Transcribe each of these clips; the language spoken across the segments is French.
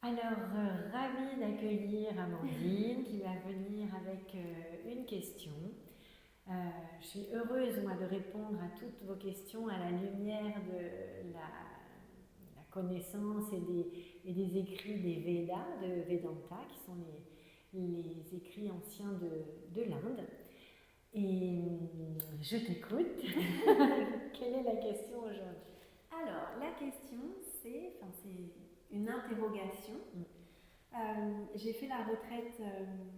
Alors, ravie d'accueillir Amandine qui va venir avec une question. Je suis heureuse, moi, de répondre à toutes vos questions à la lumière de la connaissance et des écrits des Védas, de Vedanta, qui sont les écrits anciens de l'Inde. Et je t'écoute. Quelle est la question aujourd'hui? Alors, la question, c'est une interrogation. J'ai fait la retraite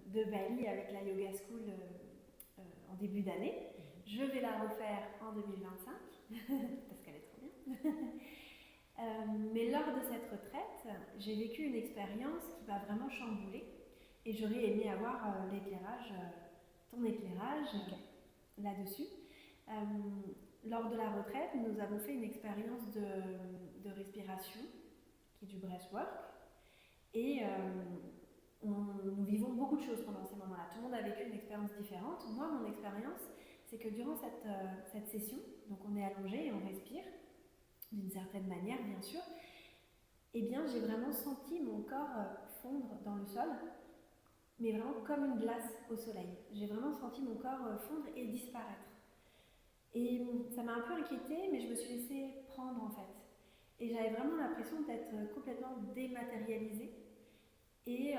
de Bali avec la Yoga School en début d'année. Je vais la refaire en 2025 parce qu'elle est trop bien. Mais lors de cette retraite, j'ai vécu une expérience qui m'a vraiment chamboulée et j'aurais aimé avoir ton éclairage là-dessus. Lors de la retraite, nous avons fait une expérience de respiration, qui est du breathwork, et nous vivons beaucoup de choses pendant ces moments-là. Tout le monde a vécu une expérience différente. Moi, mon expérience, c'est que durant cette session, donc on est allongé et on respire, d'une certaine manière, bien sûr, eh bien, j'ai vraiment senti mon corps fondre dans le sol, mais vraiment comme une glace au soleil. J'ai vraiment senti mon corps fondre et disparaître. Et ça m'a un peu inquiétée, mais je me suis laissée prendre en fait. Et j'avais vraiment l'impression d'être complètement dématérialisée. Et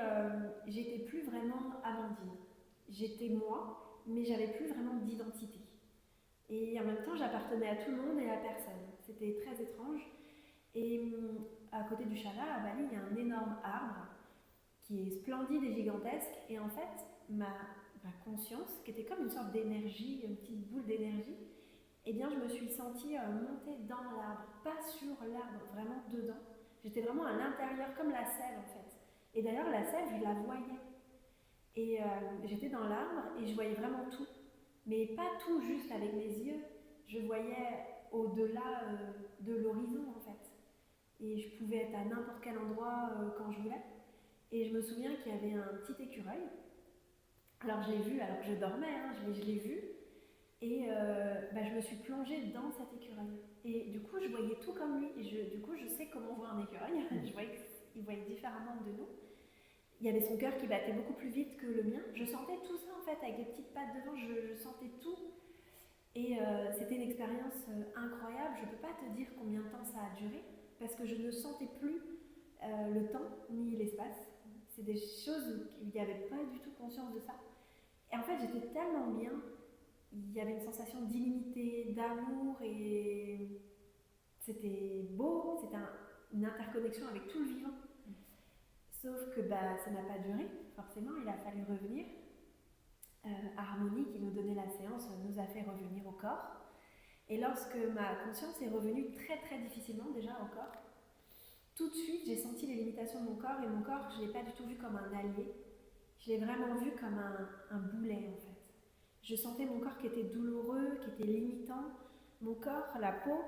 j'étais plus vraiment Amandine. J'étais moi, mais j'avais plus vraiment d'identité. Et en même temps, j'appartenais à tout le monde et à personne. C'était très étrange. Et à côté du Chala, à Bali, il y a un énorme arbre qui est splendide et gigantesque. Et en fait, ma conscience, qui était comme une sorte d'énergie, une petite boule d'énergie, eh bien, je me suis sentie monter dans l'arbre, pas sur l'arbre, vraiment dedans. J'étais vraiment à l'intérieur, comme la sève en fait. Et d'ailleurs, la sève, je la voyais. Et j'étais dans l'arbre et je voyais vraiment tout. Mais pas tout juste avec mes yeux. Je voyais au-delà de l'horizon en fait. Et je pouvais être à n'importe quel endroit quand je voulais. Et je me souviens qu'il y avait un petit écureuil. Alors je l'ai vu, alors que je dormais, hein, je l'ai vu. Et je me suis plongée dans cet écureuil. Et du coup, je voyais tout comme lui. Et du coup, je sais comment on voit un écureuil. Je voyais qu'il voyait différemment de nous. Il y avait son cœur qui battait beaucoup plus vite que le mien. Je sentais tout ça en fait, avec des petites pattes devant, je sentais tout. Et c'était une expérience incroyable. Je ne peux pas te dire combien de temps ça a duré, parce que je ne sentais plus le temps ni l'espace. C'est des choses où il n'y avait pas du tout conscience de ça. Et en fait, j'étais tellement bien. Il y avait une sensation d'illimité, d'amour, et c'était beau, c'était une interconnexion avec tout le vivant. Sauf que ça n'a pas duré, forcément, il a fallu revenir. Harmonie, qui nous donnait la séance, nous a fait revenir au corps. Et lorsque ma conscience est revenue très très difficilement déjà au corps, tout de suite j'ai senti les limitations de mon corps, et mon corps, je ne l'ai pas du tout vu comme un allié, je l'ai vraiment vu comme un boulet en fait. Je sentais mon corps qui était douloureux, qui était limitant. Mon corps, la peau,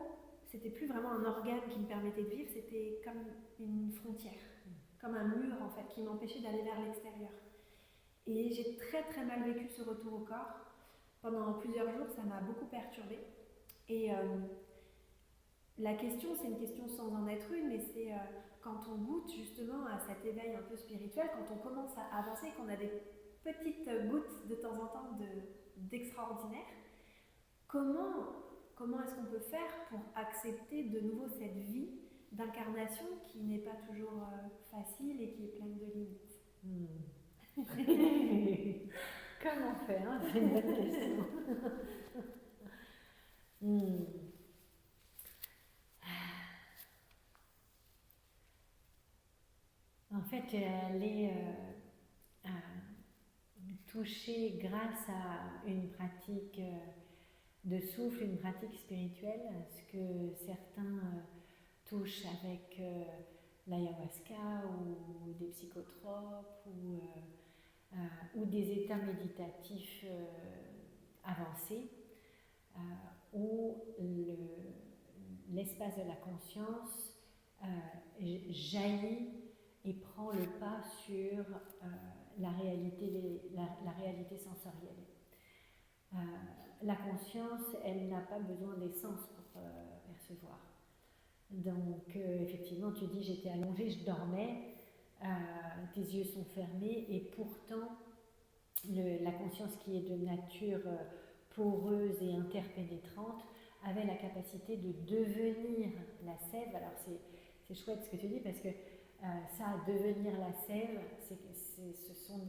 c'était plus vraiment un organe qui me permettait de vivre, c'était comme une frontière, comme un mur en fait, qui m'empêchait d'aller vers l'extérieur. Et j'ai très très mal vécu ce retour au corps. Pendant plusieurs jours, ça m'a beaucoup perturbée. Et la question, c'est une question sans en être une, mais c'est quand on goûte justement à cet éveil un peu spirituel, quand on commence à avancer, qu'on a des petites gouttes de temps en temps d'extraordinaire, comment est-ce qu'on peut faire pour accepter de nouveau cette vie d'incarnation qui n'est pas toujours facile et qui est pleine de limites? Comment faire, hein? C'est une bonne question. En fait, elle est touchée grâce à une pratique de souffle, une pratique spirituelle, ce que certains touchent avec l'ayahuasca ou des psychotropes ou des états méditatifs avancés, où l'espace de la conscience jaillit et prend le pas sur la réalité sensorielle. La conscience, elle n'a pas besoin des sens pour percevoir. Donc effectivement, tu dis j'étais allongée, je dormais, tes yeux sont fermés et pourtant la conscience qui est de nature poreuse et interpénétrante avait la capacité de devenir la sève. Alors c'est chouette ce que tu dis parce que ça, devenir la sève, ce sont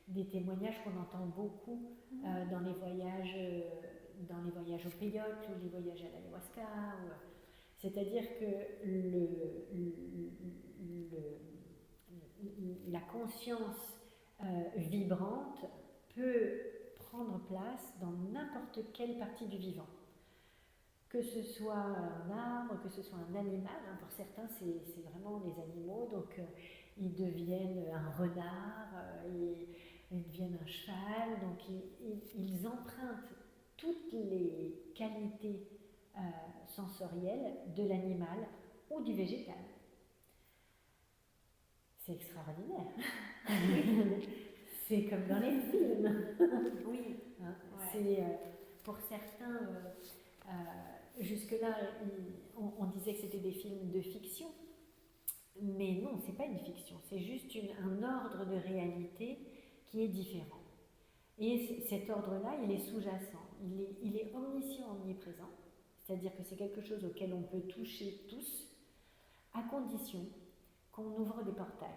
des témoignages qu'on entend beaucoup dans les voyages au peyote ou les voyages à l'ayahuasca. C'est-à-dire que la conscience vibrante peut prendre place dans n'importe quelle partie du vivant. Que ce soit un arbre, que ce soit un animal, hein, pour certains c'est vraiment les animaux, donc ils deviennent un renard, ils deviennent un cheval, donc ils empruntent toutes les qualités sensorielles de l'animal ou du végétal. C'est extraordinaire. C'est comme dans les films. Oui. Hein, ouais. C'est pour certains, jusque-là, on disait que c'était des films de fiction, mais non, c'est pas une fiction. C'est juste un ordre de réalité qui est différent. Et cet ordre-là, il est sous-jacent. Il est omniscient, omniprésent. C'est-à-dire que c'est quelque chose auquel on peut toucher tous, à condition qu'on ouvre des portails,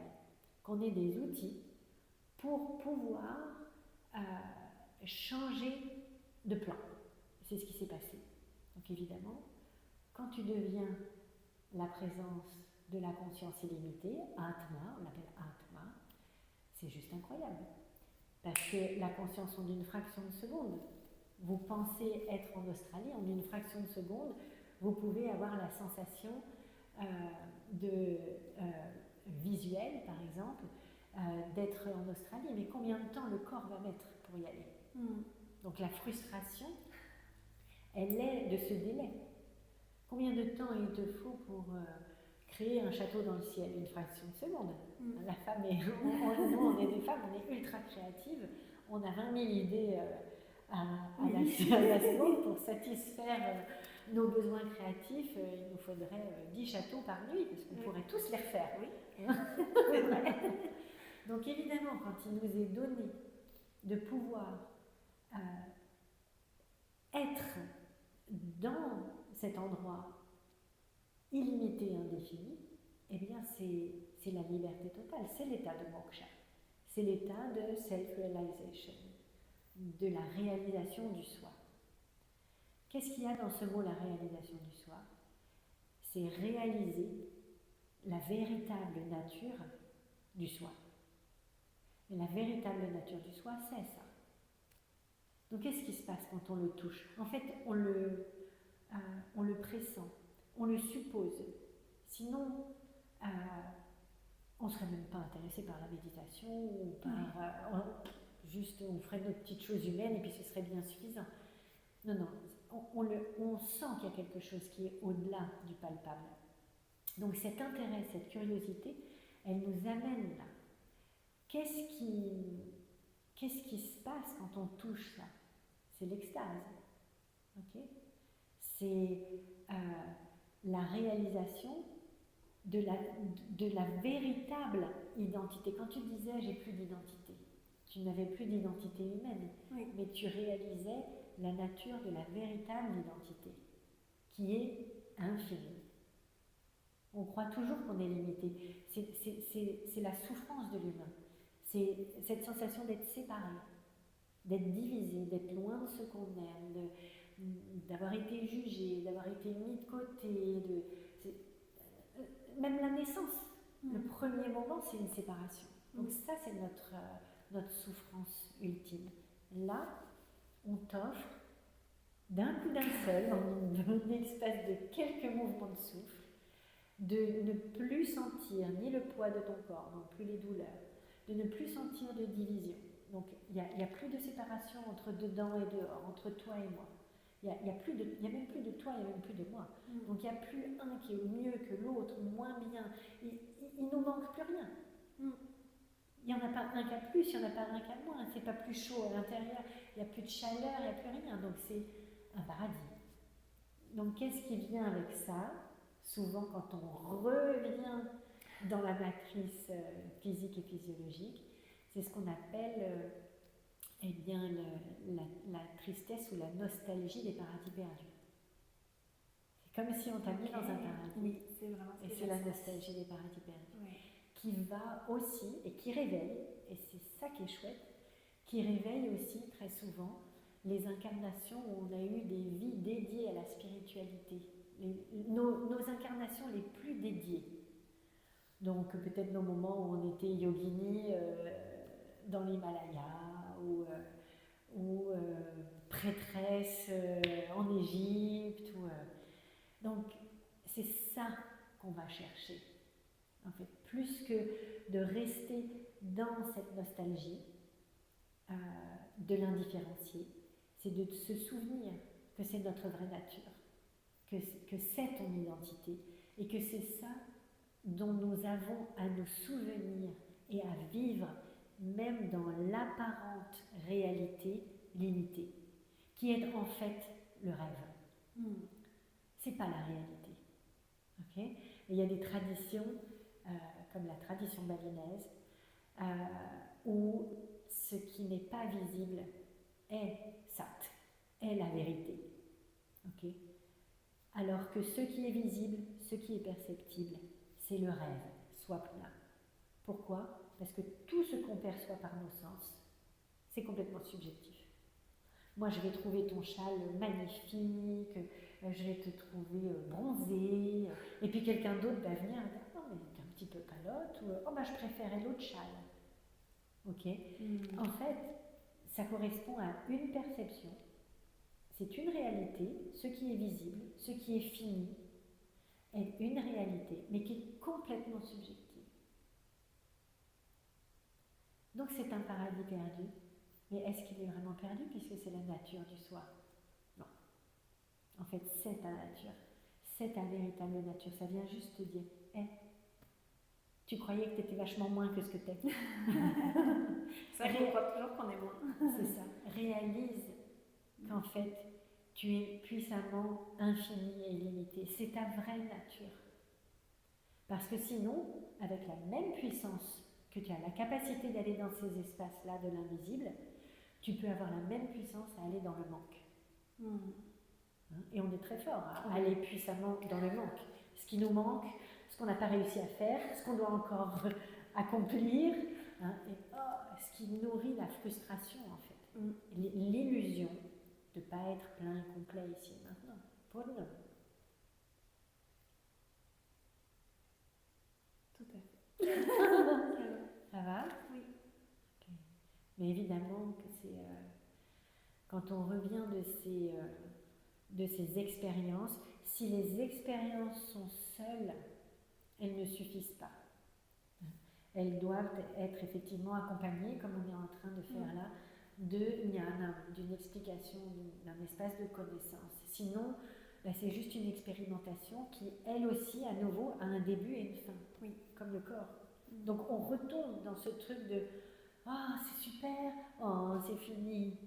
qu'on ait des outils pour pouvoir changer de plan. C'est ce qui s'est passé. Donc évidemment, quand tu deviens la présence de la conscience illimitée, Atma, on l'appelle Atma, c'est juste incroyable. Parce que la conscience en une fraction de seconde, vous pensez être en Australie, en une fraction de seconde, vous pouvez avoir la sensation visuelle, par exemple, d'être en Australie. Mais combien de temps le corps va mettre pour y aller? Donc la frustration, elle est de ce délai. Combien de temps il te faut pour créer un château dans le ciel? Une fraction de seconde. La femme nous on est des femmes, on est ultra créatives, on a 20 000 idées à la seconde pour satisfaire nos besoins créatifs. Il nous faudrait 10 châteaux par nuit, parce qu'on pourrait tous les refaire. Oui. Donc évidemment, quand il nous est donné de pouvoir être dans cet endroit illimité et indéfini, eh bien c'est la liberté totale, c'est l'état de moksha, c'est l'état de self-realization, de la réalisation du soi. Qu'est-ce qu'il y a dans ce mot, la réalisation du soi? C'est réaliser la véritable nature du soi. Et la véritable nature du soi, c'est ça. Donc qu'est-ce qui se passe quand on le touche? En fait, on le pressent, on le suppose. Sinon, on ne serait même pas intéressé par la méditation ou par... juste, on ferait notre petite chose humaine et puis ce serait bien suffisant. Non, non, on sent qu'il y a quelque chose qui est au-delà du palpable. Donc cet intérêt, cette curiosité, elle nous amène là. Qu'est-ce qui se passe quand on touche ça? C'est l'extase. Okay? C'est la réalisation de la véritable identité. Quand tu disais j'ai plus d'identité, tu n'avais plus d'identité humaine, oui. Mais tu réalisais la nature de la véritable identité, qui est infinie. On croit toujours qu'on est limité. C'est la souffrance de l'humain. C'est cette sensation d'être séparé, d'être divisé, d'être loin de ce qu'on aime, d'avoir été jugé, d'avoir été mis de côté. Même la naissance, le premier moment, c'est une séparation. Donc ça, c'est notre souffrance ultime. Là, on t'offre d'un coup d'un seul, en une espèce de quelques mouvements de souffle, de ne plus sentir ni le poids de ton corps, non plus les douleurs, de ne plus sentir de division. Donc il n'y a plus de séparation entre dedans et dehors, entre toi et moi. Il n'y a même plus de toi, il n'y a même plus de moi. Donc il n'y a plus un qui est mieux que l'autre, moins bien. Il ne nous manque plus rien. Il n'y en a pas un qui a plus, il n'y en a pas un qui a moins. C'est pas plus chaud à l'intérieur, il n'y a plus de chaleur, il n'y a plus rien. Donc c'est un paradis. Donc qu'est-ce qui vient avec ça? Souvent quand on revient dans la matrice physique et physiologique, c'est ce qu'on appelle eh bien, la tristesse ou la nostalgie des paradis perdus. C'est comme si on t'a mis dans un paradis. Oui, c'est vraiment ce et que c'est la nostalgie des paradis perdus. Ouais. Qui va aussi, et qui réveille, et c'est ça qui est chouette, qui réveille aussi très souvent les incarnations où on a eu des vies dédiées à la spiritualité, nos incarnations les plus dédiées. Donc peut-être nos moments où on était yogini dans l'Himalaya ou prêtresse en Égypte. Donc c'est ça qu'on va chercher. En fait, plus que de rester dans cette nostalgie, de l'indifférencier, c'est de se souvenir que c'est notre vraie nature, que c'est ton identité, et que c'est ça dont nous avons à nous souvenir et à vivre, même dans l'apparente réalité limitée, qui est en fait le rêve. C'est pas la réalité. Okay? Et il y a des traditions, comme la tradition balinaise, où ce qui n'est pas visible est sat, est la vérité. Okay? Alors que ce qui est visible, ce qui est perceptible, c'est le rêve, swapna. Pourquoi? Parce que tout ce qu'on perçoit par nos sens, c'est complètement subjectif. Moi, je vais trouver ton châle magnifique, je vais te trouver bronzé, et puis quelqu'un d'autre va venir et dire « Non, mais t'es un petit peu calotte » ou « Oh, bah, je préférais l'autre châle. » Ok. En fait, ça correspond à une perception. C'est une réalité, ce qui est visible, ce qui est fini, est une réalité, mais qui est complètement subjective. Donc c'est un paradis perdu, mais est-ce qu'il est vraiment perdu puisque c'est la nature du soi? Non. En fait, c'est ta nature, c'est ta véritable nature. Ça vient juste te dire, tu croyais que tu étais vachement moins que ce que tu es. C'est vrai qu'on croit toujours qu'on est moins. C'est ça. Réalise qu'en fait, tu es puissamment infini et illimité. C'est ta vraie nature. Parce que sinon, avec la même puissance que tu as la capacité d'aller dans ces espaces-là de l'invisible, tu peux avoir la même puissance à aller dans le manque. Et on est très fort à aller puissamment dans le manque. Ce qui nous manque, ce qu'on n'a pas réussi à faire, ce qu'on doit encore accomplir, et ce qui nourrit la frustration en fait. L'illusion de ne pas être plein et complet ici et maintenant. Pour nous. Tout à fait. Ça va? Oui. Okay. Mais évidemment que c'est quand on revient de ces expériences, si les expériences sont seules, elles ne suffisent pas. Elles doivent être effectivement accompagnées, comme on est en train de faire là, de jnana, d'une explication, d'un espace de connaissance. Sinon, c'est juste une expérimentation qui, elle aussi, à nouveau, a un début et une fin, comme le corps. Donc on retombe dans ce truc de « Ah, c'est super, oh, c'est fini ».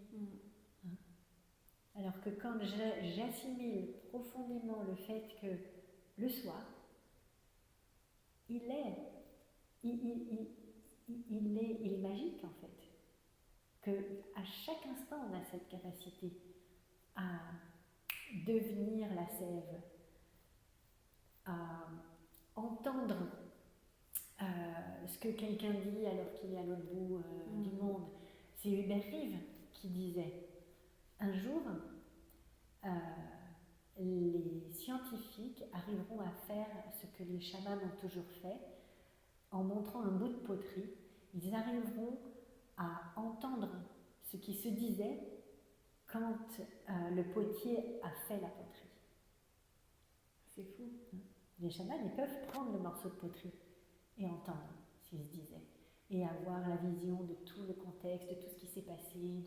Alors que quand j'assimile profondément le fait que le soi, il est magique en fait. Qu'à chaque instant on a cette capacité à devenir la sève, à entendre ce que quelqu'un dit alors qu'il est à l'autre bout du monde. C'est Hubert Reeves qui disait un jour, les scientifiques arriveront à faire ce que les chamans ont toujours fait en montrant un bout de poterie. Ils arriveront à entendre ce qui se disait quand le potier a fait la poterie. C'est fou. Les chamans, ils peuvent prendre le morceau de poterie et entendre ce qui se disait et avoir la vision de tout le contexte, de tout ce qui s'est passé,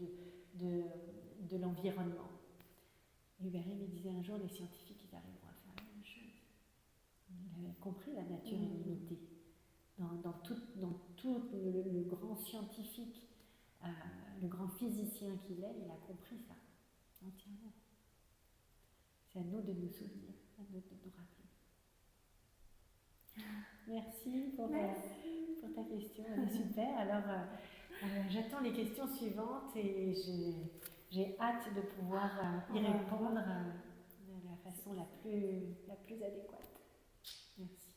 de l'environnement. Et Hubert Reeves disait un jour, les scientifiques, ils arriveront à faire la même chose. Ils avaient compris la nature illimitée. Dans tout le grand scientifique, le grand physicien qu'il est, il a compris ça entièrement. C'est à nous de nous souvenir, à nous de nous rappeler. Merci pour, Merci. pour ta question, elle est super. Alors, j'attends les questions suivantes et j'ai hâte de pouvoir y répondre de la façon la plus adéquate. Merci.